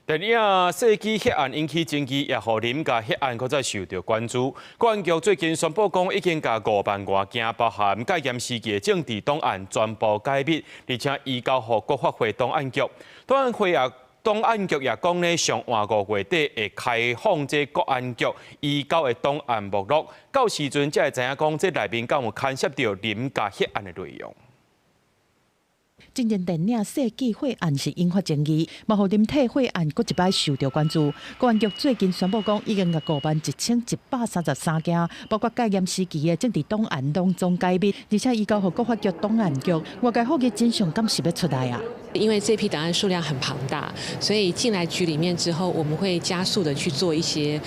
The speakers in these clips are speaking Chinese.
电影世纪血案引起争议，也互林家血案搁再受到关注。公安局最近宣布讲，已经甲5万外件包含戒严时期的政治档案全部解密，而且移交予国发会档案局。档案局也讲呢，上换5月底会开放这国安局移交的档案目录，到时阵才会知影讲这内面敢有牵涉到林家血案的内容。今年电影世纪血案是引发争议，嘛，互林体血案搁一摆受到关注。公安局最近宣布讲，已经甲51133件，包括戒严时期的政治档案拢总解密，而且移交予国发局档案局。外界好奇真相敢是要出来啊？因为这批档案数量很庞大，所以进来局里面之后，我们会加速的去做一些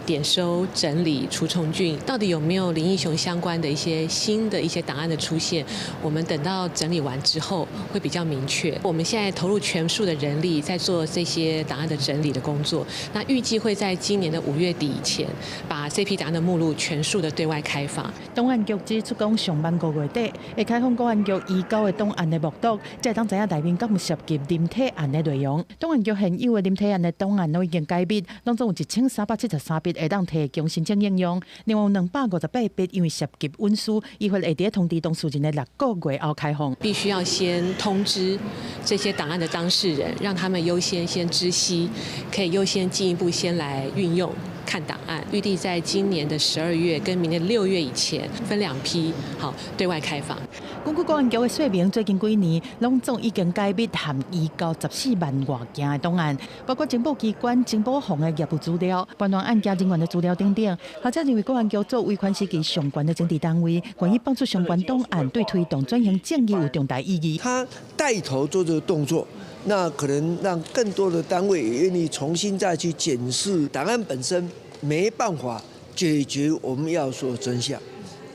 点收、整理、除虫菌，到底有没有林义雄相关的一些新的一些档案的出现？我们等到整理完之后会比较明确。我们现在投入全数的人力在做这些档案的整理的工作，那预计会在今年的5月底以前，把这批档案的目录全数的对外开放。档案局指出讲，上万5月底会开放公安局移交的档案的目录，才当知影内面敢有涉及林体案的内容。档案局现有的林体案的档案都已经解密，当中有1373笔会当提供申请应用，另外有258笔因为涉及文书，依法会伫通知当事人的6个月后开放。必须要先通知这些档案的当事人，让他们优先知悉，可以优先进一步先来运用。看档案，预定在今年的12月跟明年6月以前分2批，好对外开放。根据公安局的说明，最近几年拢总已经解密含移交14万外件的档案，包括情报机关、情报局的业务资料、关联案件人员的资料等等。或者认为公安局作为权时期上悬的政治单位，愿意放出相关档案，对推动转型正义有重大意义。他带头做这个动作。那可能让更多的单位也愿意重新再去检视档案本身，没办法解决我们要说的真相。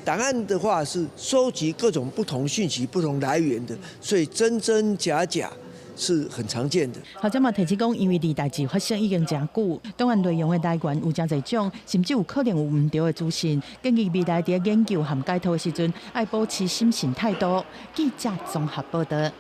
档案的话是收集各种不同讯息、不同来源的，所以真真假假是很常见的。或者嘛提起讲，因为离代志发生已经真久，档案内容的来源有真侪种，甚至有可能有唔对的资讯。建议未来在研究和解套的时阵，要保持审慎态度。记者综合报道。